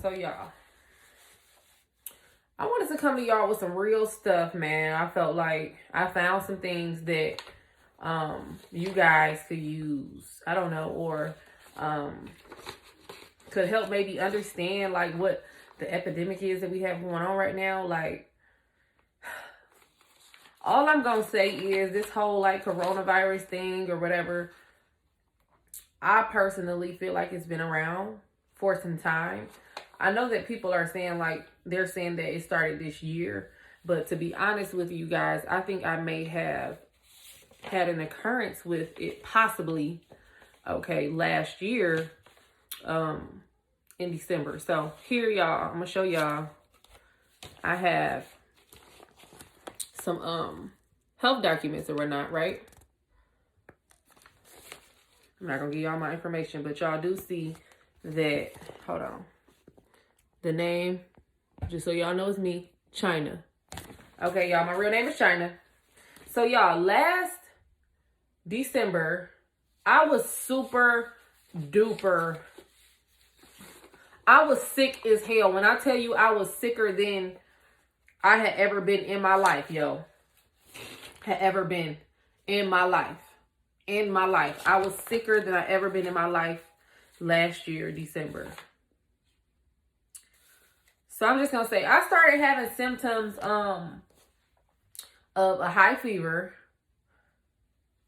So y'all, I wanted to come to y'all with some real stuff, man. I felt like I found some things that you guys could use. I don't know, or could help maybe understand like what the epidemic is that we have going on right now. Like, all I'm gonna say is this whole like coronavirus thing or whatever, I personally feel like it's been around for some time. I know that people are saying like, they're saying that it started this year, but to be honest with you guys, I think I may have had an occurrence with it possibly, okay, last year, in December. So here, y'all, I'm gonna show y'all, I have some health documents or whatnot, right? I'm not gonna give y'all my information, but y'all do see that, hold on, the name, just so y'all know it's me, China. Okay, y'all, my real name is China. So y'all, last December, I was super duper, I was sick as hell. When I tell you I was sicker than I had ever been in my life, yo. Had ever been in my life. In my life. I was sicker than I ever been in my life last year, December. So I'm just going to say, I started having symptoms of a high fever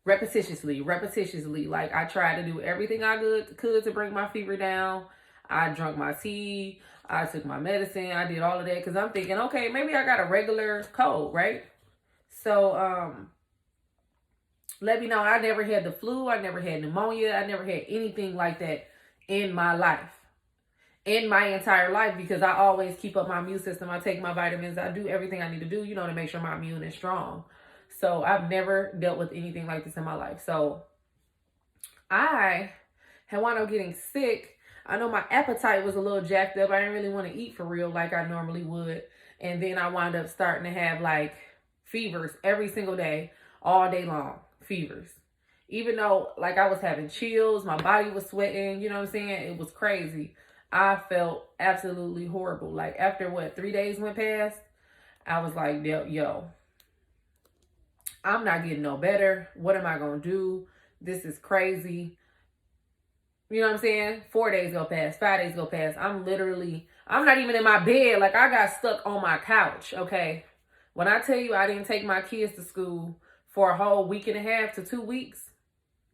repetitiously. Like, I tried to do everything I could to bring my fever down. I drank my tea. I took my medicine. I did all of that because I'm thinking, okay, maybe I got a regular cold, right? So, let me know. I never had the flu. I never had pneumonia. I never had anything like that in my life. In my entire life, because I always keep up my immune system. I take my vitamins. I do everything I need to do, you know, to make sure my immune is strong. So I've never dealt with anything like this in my life. So I had wound up getting sick. I know my appetite was a little jacked up. I didn't really want to eat for real like I normally would. And then I wound up starting to have like fevers every single day, all day long. Fevers. Even though like I was having chills, my body was sweating, you know what I'm saying? It was crazy. I felt absolutely horrible. Like after 3 days went past, I was like, yo, I'm not getting no better. What am I going to do? This is crazy. You know what I'm saying? 4 days go past, 5 days go past. I'm not even in my bed. Like I got stuck on my couch. Okay. When I tell you I didn't take my kids to school for a whole week and a half to 2 weeks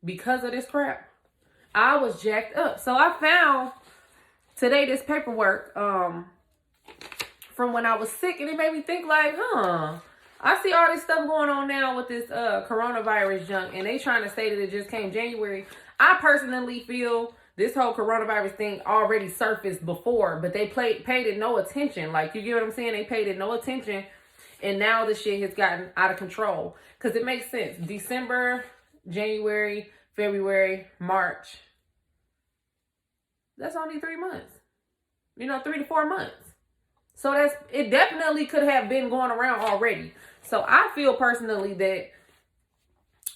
because of this crap, I was jacked up. So I found today this paperwork from when I was sick, and it made me think like, I see all this stuff going on now with this coronavirus junk, and they trying to say that it just came January. I personally feel this whole coronavirus thing already surfaced before, but they paid it no attention. Like, you get what I'm saying? They paid it no attention, and now the shit has gotten out of control. Because it makes sense. December, January, February, March. That's only 3 months. 3 to 4 months. So it definitely could have been going around already. So I feel personally that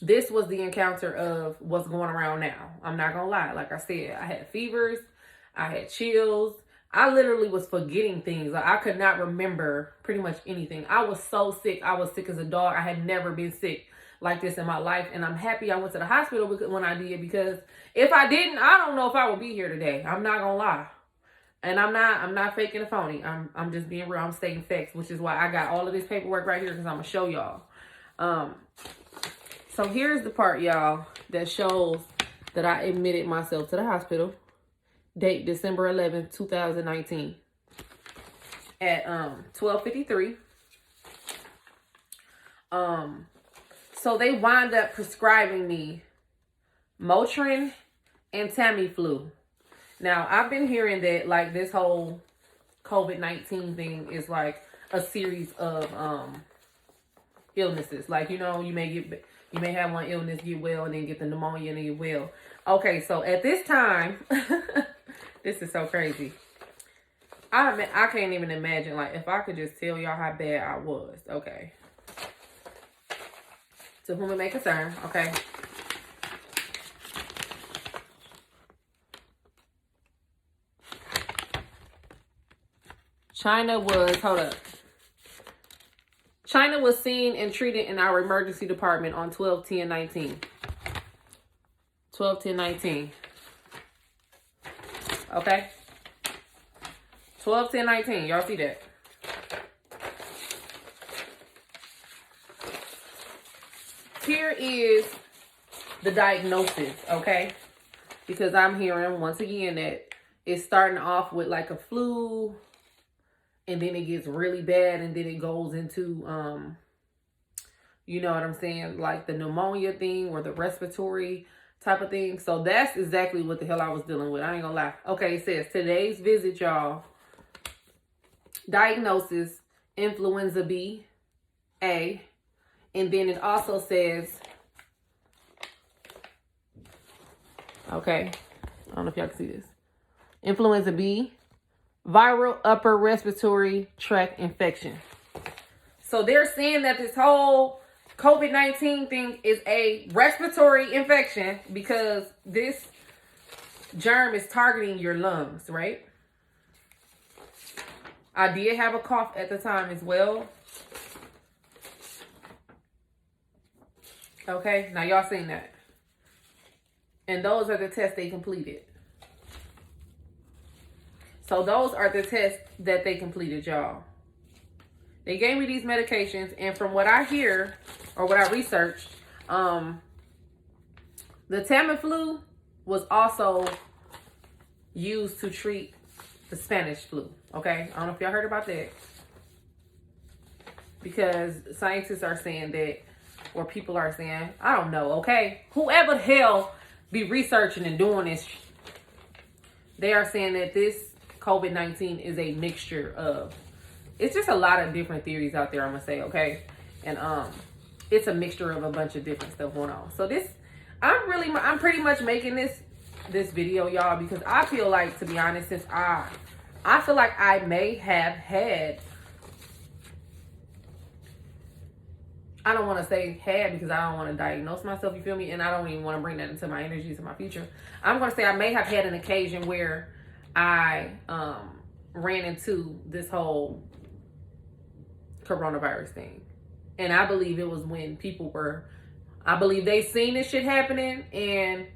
this was the encounter of what's going around now. I'm not going to lie. Like I said, I had fevers. I had chills. I literally was forgetting things. Like, I could not remember pretty much anything. I was so sick. I was sick as a dog. I had never been sick like this in my life. And I'm happy I went to the hospital when I did, because if I didn't, I don't know if I would be here today. I'm not going to lie. And I'm not faking a phony. I'm just being real. I'm stating facts, which is why I got all of this paperwork right here, because I'm going to show y'all. So here's the part, y'all, that shows that I admitted myself to the hospital. Date December 11th, 2019 at 12:53. So they wind up prescribing me Motrin and Tamiflu. Now, I've been hearing that like this whole COVID-19 thing is like a series of illnesses. Like, you may have one illness, get well, and then get the pneumonia and then get well. Okay, so at this time, this is so crazy. I can't even imagine, like, if I could just tell y'all how bad I was. Okay. To whom it may concern, okay. China was, hold up. China was seen and treated in our emergency department on 12/10/19. 12/10/19. Okay. 12/10/19. Y'all see that? Here is the diagnosis, okay? Because I'm hearing once again that it's starting off with like a flu, and then it gets really bad, and then it goes into you know what I'm saying, like the pneumonia thing or the respiratory type of thing. So that's exactly what the hell I was dealing with. I ain't gonna lie. Okay, it says today's visit, y'all. Diagnosis, influenza B, A. And then it also says, okay, I don't know if y'all can see this. Influenza B, viral upper respiratory tract infection. So they're saying that this whole COVID-19 thing is a respiratory infection because this germ is targeting your lungs, right? I did have a cough at the time as well. Okay, now y'all seen that. And those are the tests they completed. So those are the tests that they completed, y'all. They gave me these medications, and from what I hear, or what I researched, the Tamiflu was also used to treat the Spanish flu, okay? I don't know if y'all heard about that. Because scientists are saying that, or people are saying, I don't know, okay? Whoever the hell be researching and doing this, they are saying that this COVID-19 is a mixture of, it's just a lot of different theories out there, I'm gonna say, okay? And it's a mixture of a bunch of different stuff going on. So this, I'm pretty much making this video, y'all, because I feel like, to be honest, since I feel like I may have had, I don't want to say had because I don't want to diagnose myself, you feel me? And I don't even want to bring that into my energies in my future. I'm going to say I may have had an occasion where I ran into this whole coronavirus thing. And I believe it was when people were, I believe they seen this shit happening and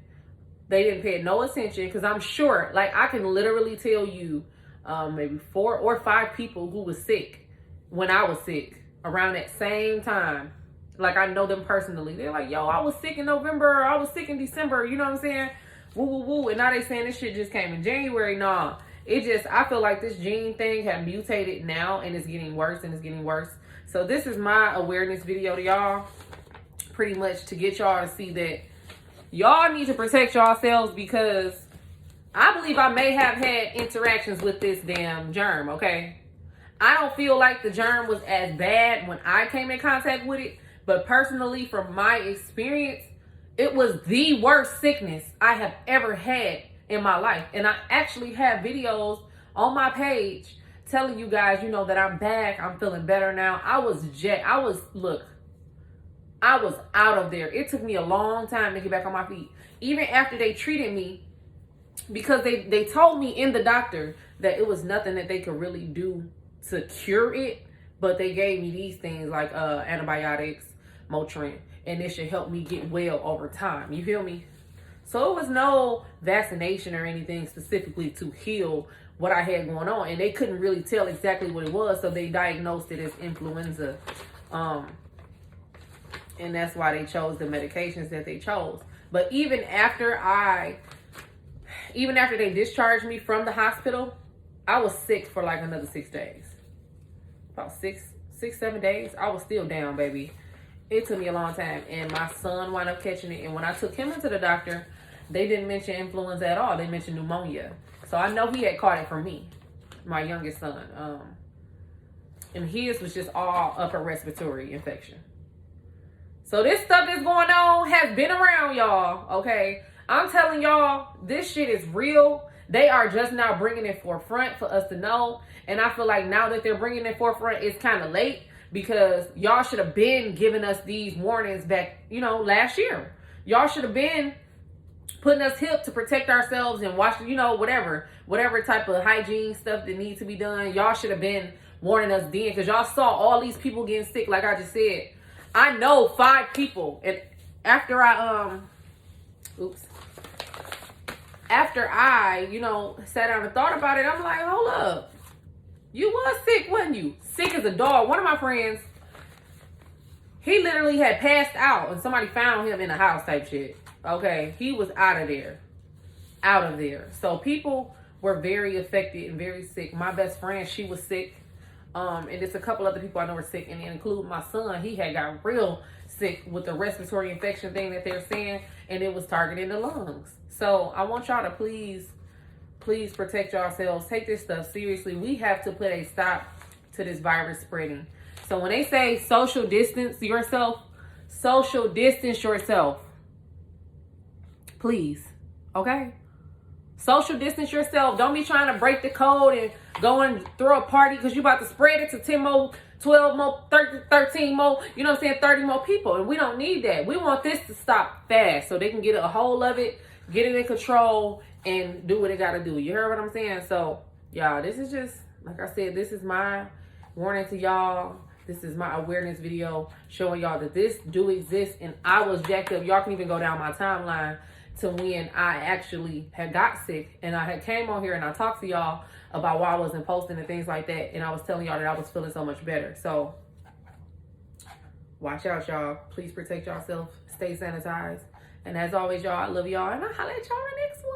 they didn't pay no attention. Because I'm sure, like, I can literally tell you maybe 4 or 5 people who was sick when I was sick around that same time. Like, I know them personally. They're like, yo, I was sick in November. I was sick in December. You know what I'm saying? Woo, woo, woo. And now they saying this shit just came in January. Nah, it just, I feel like this gene thing have mutated now and it's getting worse and it's getting worse. So this is my awareness video to y'all. Pretty much to get y'all to see that y'all need to protect yourselves, because I believe I may have had interactions with this damn germ, okay? I don't feel like the germ was as bad when I came in contact with it. But personally, from my experience, it was the worst sickness I have ever had in my life. And I actually have videos on my page telling you guys, you know, that I'm back. I'm feeling better now. I was out of there. It took me a long time to get back on my feet. Even after they treated me, because they told me in the doctor that it was nothing that they could really do to cure it. But they gave me these things like antibiotics, Motrin, and it should help me get well over time. You feel me? So it was no vaccination or anything specifically to heal what I had going on. And they couldn't really tell exactly what it was. So they diagnosed it as influenza. And that's why they chose the medications that they chose. But even after they discharged me from the hospital, I was sick for like another 6 days. About 7 days. I was still down, baby. It took me a long time. And my son wound up catching it. And when I took him into the doctor, they didn't mention influenza at all. They mentioned pneumonia. So I know he had caught it from me, my youngest son. And his was just all upper respiratory infection. So this stuff that's going on has been around, y'all. Okay? I'm telling y'all, this shit is real. They are just now bringing it forefront for us to know. And I feel like now that they're bringing it forefront, it's kind of late, because y'all should have been giving us these warnings back, you know, last year. Y'all should have been putting us hip to protect ourselves and watch, you know, whatever type of hygiene stuff that needs to be done. Y'all should have been warning us then, because y'all saw all these people getting sick. Like I just said, I know 5 people, and after I you know, sat down and thought about it, I'm like, hold up, you was sick, wasn't you? Sick as a dog. One of my friends, he literally had passed out and somebody found him in the house type shit. Okay, he was out of there. So people were very affected and very sick. My best friend, she was sick. And there's a couple other people I know were sick, and including my son. He had got real sick with the respiratory infection thing that they're saying, and it was targeting the lungs. So I want y'all to please protect yourselves. Take this stuff seriously. We have to put a stop to this virus spreading. So when they say social distance yourself, please, okay? Social distance yourself. Don't be trying to break the code and go and throw a party because you about to spread it to 10 more, 12 more, 13 more, you know what I'm saying, 30 more people. And we don't need that. We want this to stop fast so they can get a hold of it, get it in control, and do what it got to do. You heard what I'm saying? So, y'all, this is just, like I said, this is my warning to y'all. This is my awareness video showing y'all that this do exist, and I was jacked up. Y'all can even go down my timeline to when I actually had got sick, and I had came on here and I talked to y'all about why I wasn't posting and things like that, and I was telling y'all that I was feeling so much better. So watch out, y'all. Please protect yourself. Stay sanitized. And as always, y'all, I love y'all, and I'll holler at y'all in the next one.